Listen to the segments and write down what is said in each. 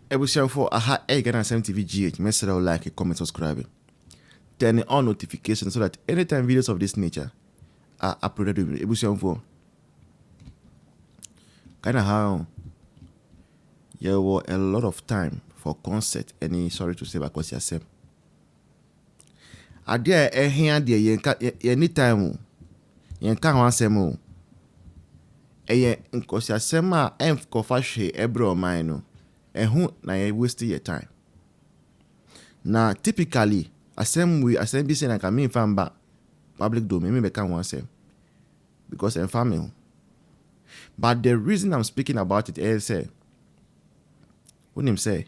Ebusian for aha Ghana TV GH. Make sure you like, comment, subscribe. Turn on notifications so that anytime videos of this nature are uploaded, Ebusian for kinda how there were a lot of time for concert. Any sorry to say because yourself. Are there a here there anytime yenka ho asem o. Eye nkosi asem a emkofa hwe ebre o man no. Ehu na ye waste your time. Na typically asem be say na ka me fan ba public domain me can one asem because I'm family. But the reason I'm speaking about it is say when him say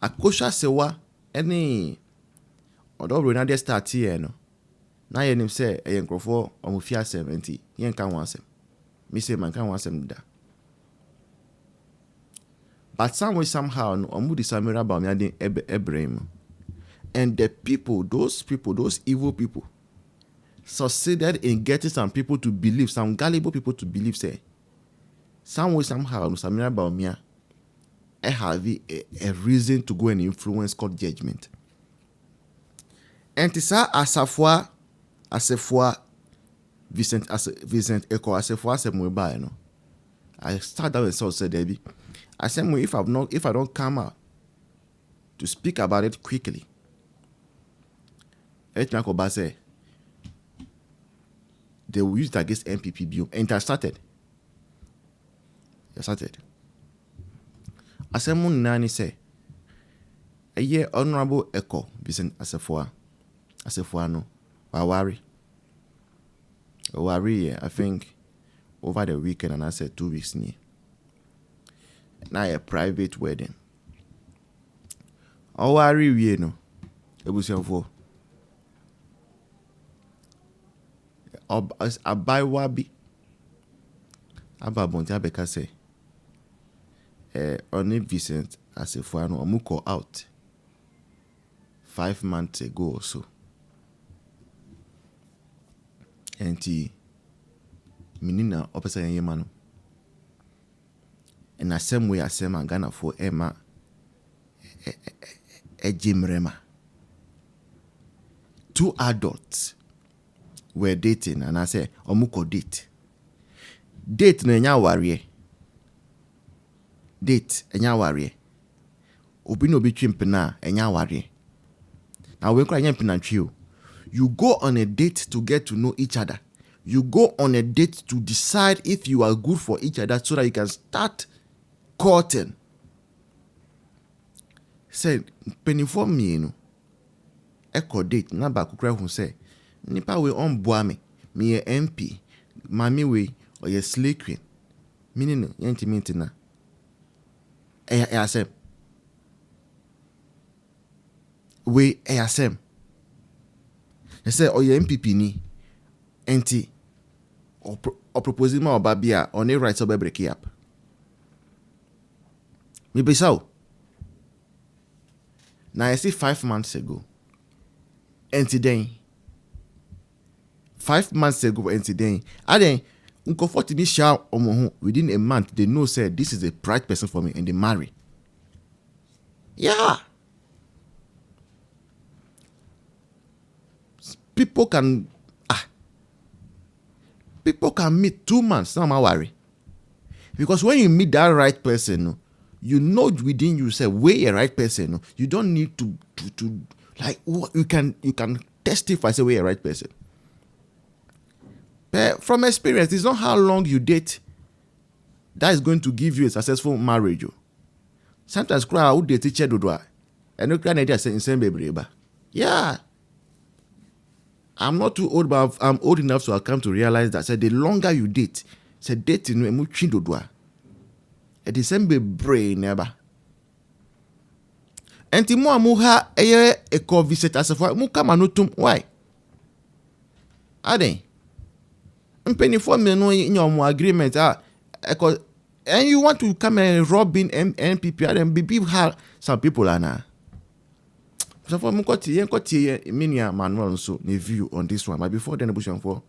akosha sewa any odo bro na dey start here no na ye nim say e nkrofo omofia asem enti yen kan one asem me say man kan one asem da. But somehow, no, Omudi Samira Bamiadin Ebrahim. And the people, those evil people, succeeded in getting some people to believe, some gullible people to believe, say, somehow, Samira Bamia have a reason to go and influence court judgment. And Tisa Assafuah, Vincent Ekow Assafuah said, no. I start down and said, Debbie. I said, if I don't come out to speak about it quickly, they will use it against NPP bill. And it started. I said, Nani say, a year Honorable Ekow Vincent Assafuah no, worry, I think over the weekend, and I said 2 weeks near. Now a private wedding. Worry we no. Ebusian for. Abai wabi. Ababonti abeka say. Only Vincent Assafuah no omuko out 5 months ago or so. Enti minina opesa yemano. And the same way asem Ghana for Emma Jimrema. 2 adults were dating, and I said, Omuko date. Date no enya warrior. Date enya warrior. Obi no bi twimpena enya warrior. Now when cry enya trio, you go on a date to get to know each other. You go on a date to decide if you are good for each other so that you can start courting. Said penifo me no Ekow date na ba kukra hu say nipa we on boa me ye MP mami we or ye slay queen meaning no yentimi na asem we asem they say o ye MPP ni enti o proposing ma obabia on a right of break up. Me be so. Now I see 5 months ago. And today, 5 months ago, and today, I then uncomfortable me shout within a month. They know said this is a bright person for me, and they marry. Yeah, people can meet 2 months. Now I'm worry because when you meet that right person, you know within yourself where a right person. No? You don't need to like you can testify say where a right person. But from experience, it's not how long you date that is going to give you a successful marriage. Sometimes cry who date teacher do and no kind idea say in same baby. Yeah. I'm not too old, but I'm old enough so I come to realize that the longer you date, dating no emu chindo do. At the same brain never. Enti mo amuha Ekow visit Assafuah mu kama notum why? Aden. Mpenifo me no nyom agreement Ekow and you want to come and rob in NPP and be some people are now. So for mukoti minia manual so ne view on this one. But before then Ebusian for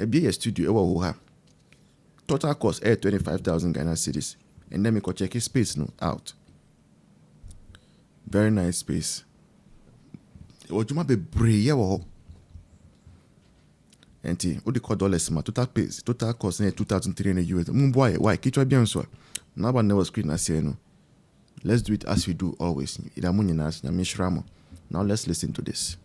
be a studio total cost 25,000 Ghana cedis. and then me go check his space no out. Very nice space. Ojuma be brave wo. Enti, what they call dollars ma total pace, total cost na 2,300 US. Boy, why? Kichwa bien so. Now but never screen as no. Let's do it as we do always. Now let's listen to this.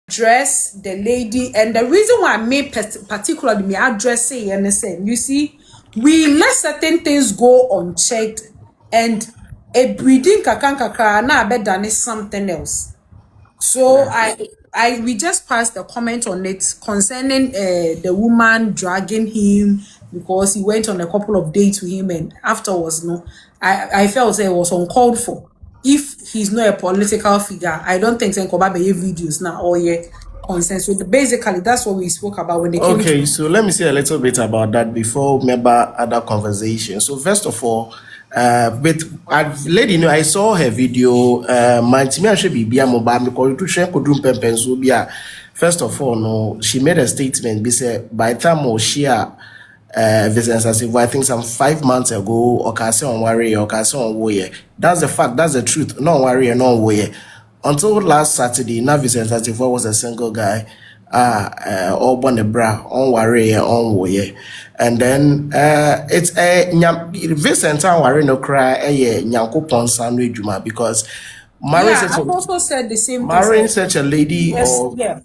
Address the lady, and the reason why I made particularly me address say and you see, we let certain things go unchecked, and a breeding kakara na better than something else. So we just passed a comment on it concerning the woman dragging him because he went on a couple of dates with him, and afterwards, I felt it was uncalled for. If he's not a political figure, I don't think Senkoba may videos now or yet consensus. So basically, that's what we spoke about when they came. Okay, so let me say a little bit about that before we remember other conversations. So first of all, lady, I saw her video. First of all, no, she made a statement. By the time she Vincent Assafuah, I think some 5 months ago, or on worry, or on warrior. That's the fact, that's the truth. No worry, no warrior. Until last Saturday, now Vincent Assafuah was a single guy, all born a bra, on worry, on warrior. And then it's Vincent and worry no cry, nyanko ponsan juma because I've also said the same. Marrying such a lady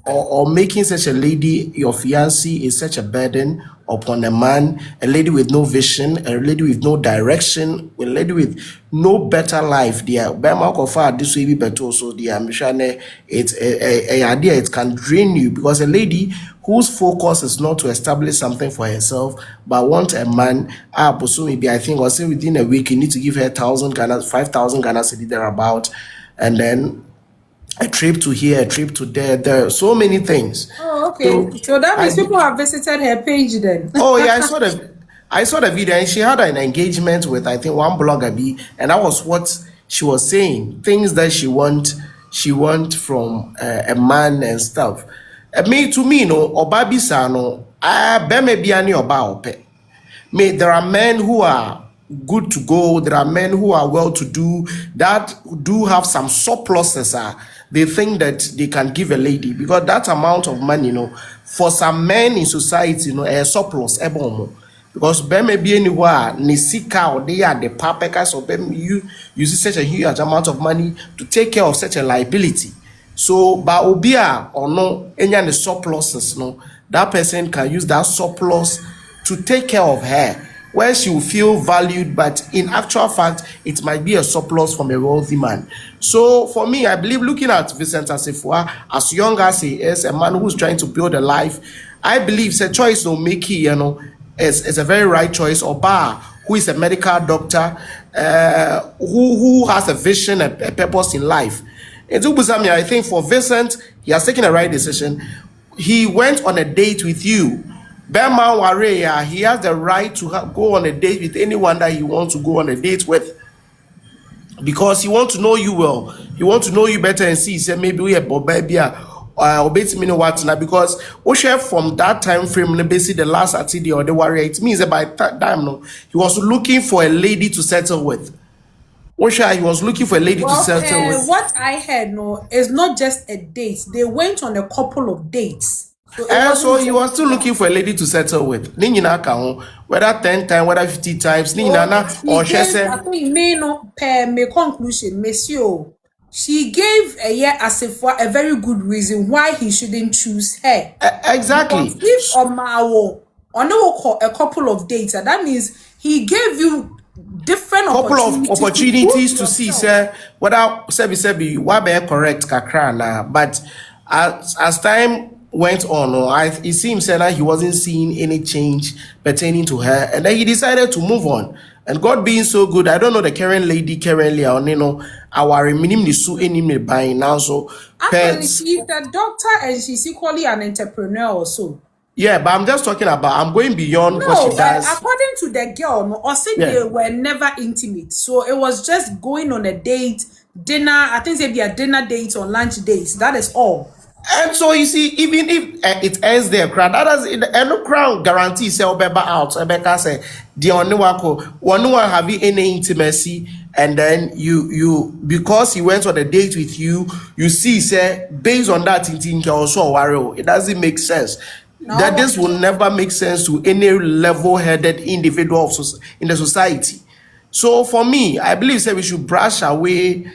or making such a lady your fiancé is such a burden upon a man, a lady with no vision, a lady with no direction, a lady with no better life. Dear, this way be better so dear. It's a idea. It can drain you because a lady whose focus is not to establish something for herself, but want a man. So maybe I think or say within a week you need to give her 1,000 Ghana, 5,000 Ghana cedi thereabout. And then a trip to here, a trip to there. There are so many things. Oh, okay. So that means people have visited her page then. Oh yeah, I saw the video, and she had an engagement with I think one blogger, and that was what she was saying. Things that she want from a man and stuff. To me, no, Obabi Sano, Beme Biani Oba Ope. There are men who are good to go. There are men who are well to do that do have some surpluses. They think that they can give a lady because that amount of money, for some men in society, a surplus, because may be anywhere, nisika or they are the papekas or you use such a huge amount of money to take care of such a liability. So, but obia or no, any of the surpluses, that person can use that surplus to take care of her, where she will feel valued, but in actual fact, it might be a surplus from a wealthy man. So for me, I believe looking at Vincent Assafuah, as young as he is, a man who's trying to build a life, I believe it's a choice to make is a very right choice. Oba, who is a medical doctor, who has a vision, a purpose in life. And I think for Vincent, he has taken a right decision. He went on a date with you. Berman Warrior, he has the right to go on a date with anyone that he wants to go on a date with, because he wants to know you well. He wants to know you better and see. He said maybe we have Bobabia or what now, because from that time frame, basically the last Saturday or the Warrior, it means that by that time he was looking for a lady to settle with. He was looking for a lady to settle with. What I heard is not just a date. They went on a couple of dates. So he was still looking for a lady to settle with. Whether 10 times, whether 50 times, or she said. I think my conclusion, monsieur, she gave Assafuah a very good reason why he shouldn't choose her. Exactly. Because if a couple of dates, that means he gave you different opportunities to see, sir, whether Sebi what be correct kakra. But as time went on, it seems that he wasn't seeing any change pertaining to her, and then he decided to move on. And God being so good, I don't know the current lady currently, our minimum buying now. So actually, she's a doctor and she's equally an entrepreneur also. Yeah, but I'm just talking about, I'm going beyond what she does. According to the girl, they were never intimate. So it was just going on a date, dinner, I think it'd be a dinner date or lunch dates. That is all. And so you see, even if it ends there, crowd that does no crown guarantee say obeba out. Obeka say the only one having any intimacy, and then you because he went on a date with you, you see, say based on that thinking also worry. It doesn't make sense. No. That this will never make sense to any level-headed individual in the society. So for me, I believe say we should brush away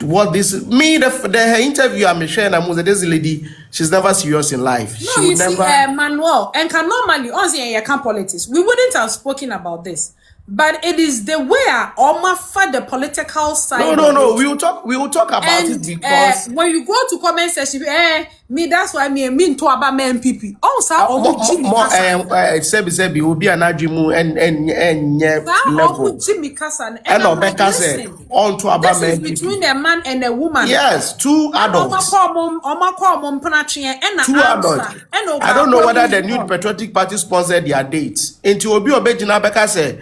what this her interview I'm sharing that this lady, she's never serious in life. No, She you would see, never Manuel, and can normally, honestly, you can politics. We wouldn't have spoken about this, but it is the way I for the political side. no. We will talk about And it because when you go to comment section, me that's why me to about me MPP. Also, Sebi will be an argument and level. Jimmy Kassan And Obeka say on to about this is men between a man and a woman. Yes, two adults. Two adults. I don't know whether the New Patriotic Party sponsored their dates. Into Obi Obejina Beka say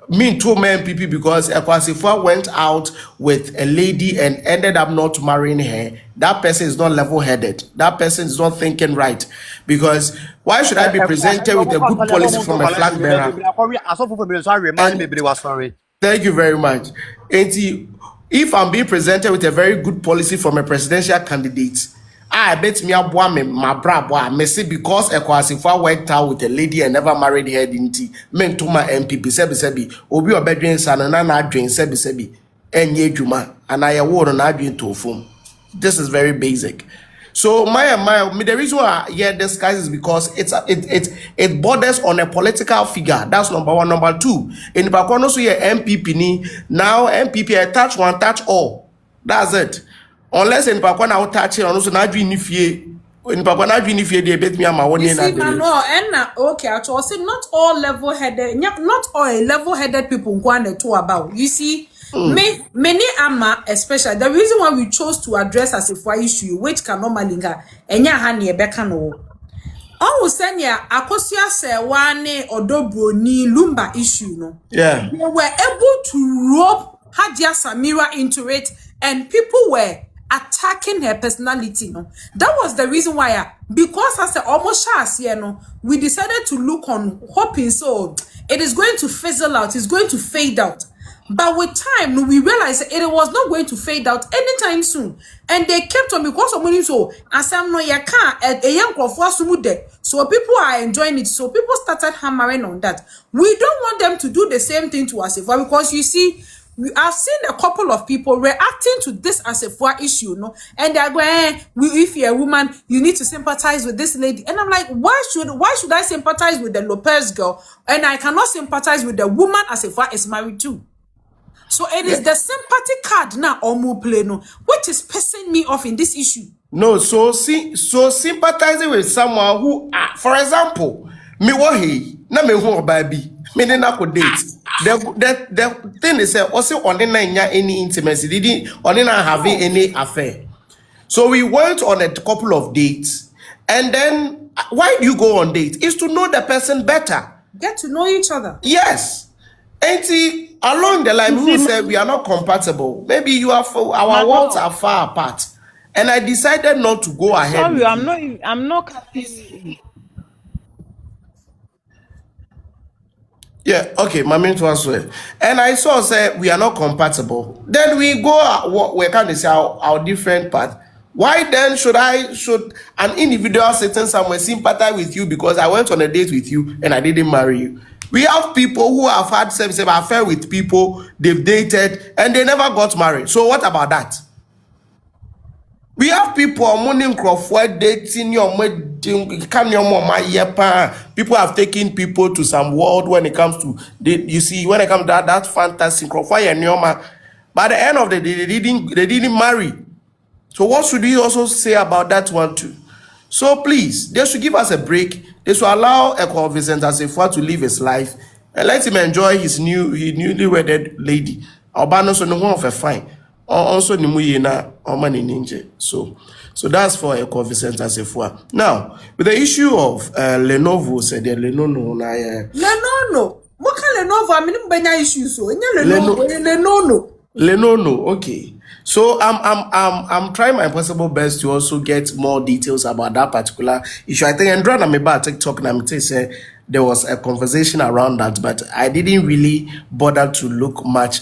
me two men NPP because Ekow Assafuah went out with a lady and ended up not marrying her. That person is not level-headed. That person is not thinking right. Because why should I be presented with a good policy from a flag bearer? Thank you very much. If I'm being presented with a very good policy from a presidential candidate, I bet me my bra messy because Ekow Assafuah worked out with a lady and never married her, didn't he? Men to my MPP, sebi, obi obedrin sana na adwin sebi, enye juma, and I award on adwin to form. This is very basic. So the reason why this guys is because it borders on a political figure. That's number one. Number two, in the background also MPP ni now MPP touch one, touch all. That's it. Unless in Pakwan I touch it, and also not doing if in Pakwan not doing if they bet me on my one year. Okay, I say not all level-headed, not all level-headed people want to about. You see, many ama, especially the reason why we chose to address Assafuah issue, which can normally ga enya hani ebeka no. On will send ya akosia se wane odobro ni lumba issue no. Yeah, They were able to rope Hadia Samira into it, and people were attacking her personality. No, that was the reason why. Because as a almost we decided to look on hoping so it is going to fizzle out, it's going to fade out. But with time, we realized it was not going to fade out anytime soon. And they kept on because of money. So, as I'm no a young so people are enjoying it. So people started hammering on that. We don't want them to do the same thing to Assafuah because you see, I've seen a couple of people reacting to this Assafuah issue, no, and they're going, if you're a woman, you need to sympathize with this lady. And I'm like, why should I sympathize with the Lopez girl and I cannot sympathize with the woman Assafuah is married to? So it is the sympathy card now Omu play no, which is pissing me off in this issue. No, so sympathizing with someone who, for example, me wahi na me who baby, me na ko date. The thing is also on any intimacy, didn't having any affair. So we went on a couple of dates, and then why do you go on dates? Is to know the person better. Get to know each other. Yes. And along the line, who said we are not compatible? Maybe you are our worlds are far apart, and I decided not to go ahead. Sorry, I'm not cutting. Yeah, okay, my main was well. And I saw say we are not compatible. Then we go we can say our different path. Why then should an individual sitting somewhere sympathize with you because I went on a date with you and I didn't marry you? We have people who have had same affair with people they've dated and they never got married. So what about that? We have people morning Crawford dating your people have taken people to some world when it comes to when it comes to that fantasy Crawford and Yoma. By the end of the day, they didn't marry. So what should we also say about that one too? So please, they should give us a break. They should allow Ekow Assafuah to live his life and let him enjoy his newly wedded lady. Albano so no one of a fine. Also nimuyena omani ninja. So that's for Ekow Assafuah. Now, with the issue of Lenovo said Lenono Lenono. What can Lenovo? I mean benya issue so. Lenono. Lenono, okay. So I'm trying my possible best to also get more details about that particular issue. I think Andrea and me about TikTok and me say there was a conversation around that, but I didn't really bother to look much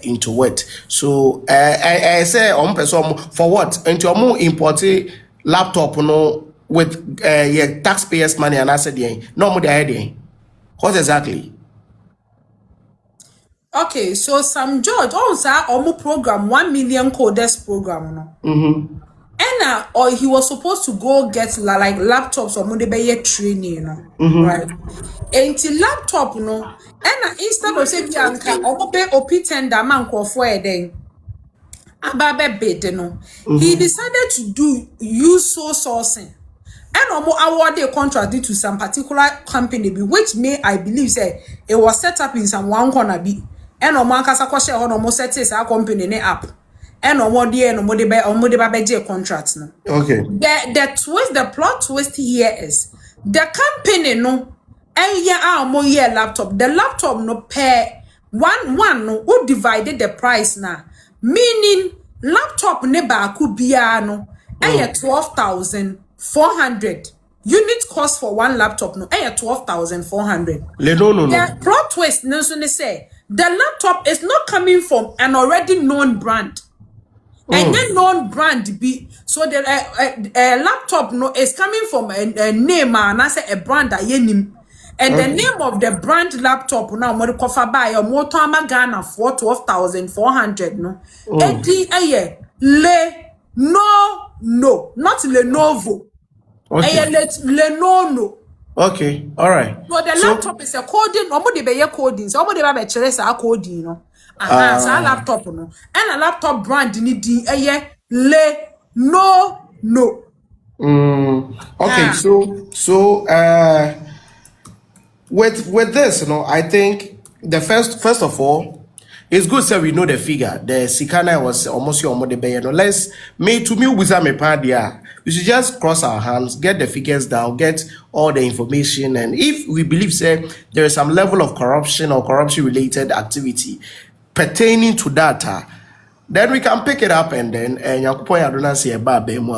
into it. So I say person for what? Into more imported laptop with yeah, taxpayers' money, and I said yeah, no more the idea. What exactly? Okay, so Sam George also almost program 1 million coders program no. And or he was supposed to go get like laptops or money training, you know, right? And the laptop no, and instead of saying Bianca, or be open da man for then. Ababe bid no. He decided to use source sourcing. And award a contract to some particular company, which may I believe say it was set up in some one corner be. And kasa kwashe ho no mo set is our company ne app. And dear no mode contracts no. Okay. The plot twist here is the company no year laptop. The laptop no pair one no who divided the price now. Meaning laptop ne ba ku bia no 12,400. Unit cost for one laptop no 12,400. No. The plot twist no so say the laptop is not coming from an already known brand. And then known brand be so the laptop no is coming from a name and I say a brand that yenim. And the name of the brand laptop now mo kofa buy your motor Ghana for 12,400 no. No, not Lenovo. Okay. Lenono. Okay, all right. So the laptop is a coding. Somebody be coding. Somebody be chelesa coding. No. So a laptop no. And a laptop brand need no. Okay, so with this, I think the first of all, it's good that we know the figure. The Sikana was almost your mother bay. Let's me with me padia. We should just cross our hands, get the figures down, get all the information, and if we believe say there is some level of corruption or corruption related activity pertaining to data, then we can pick it up and then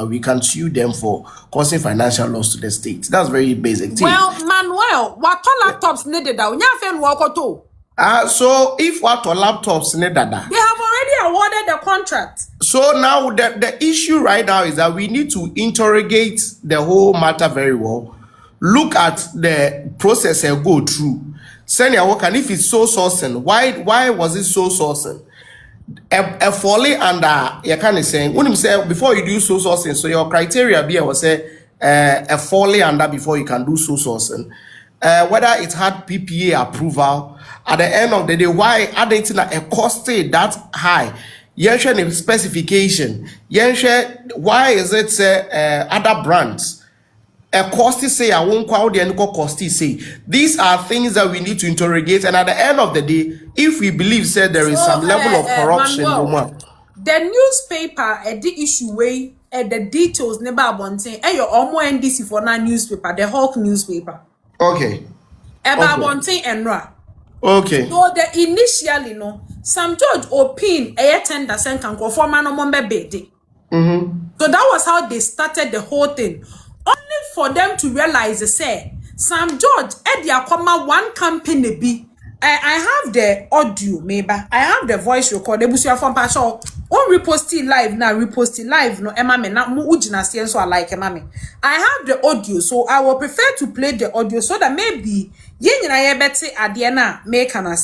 we can sue them for causing financial loss to the state. That's very basic thing. Well, Manuel, what laptops needed that? So if what laptops need data, they have already awarded the contract. So now the issue right now is that we need to interrogate the whole matter very well. Look at the process and go through. Send your work, and if it's so sourcing, why was it so sourcing? A folly under you kind of saying when you say before you do so sourcing, so your criteria be was say a folly under before you can do so sourcing. Whether it had PPA approval. At the end of the day, why adding a cost that high? Yenshare specification. Yenshare, why is it other brands? A cost say I won't call the cost say. These are things that we need to interrogate. And at the end of the day, if we believe there is some level of corruption, the newspaper the issue way the details never abonting. Your NDC for na newspaper, the Hulk newspaper. Okay. Abonting and ra. Okay. So the initially no, Sam George opin 10% can go for man on baby. So that was how they started the whole thing. Only for them to realize say Sam George Edia comma one company be. I have the audio, maybe I have the voice record. Ebusia from Pasho. On reposting live now, reposting live no Emma me na mu ujina so I like Emma me. I have the audio, so I will prefer to play the audio so that maybe yen na ye better at the na make an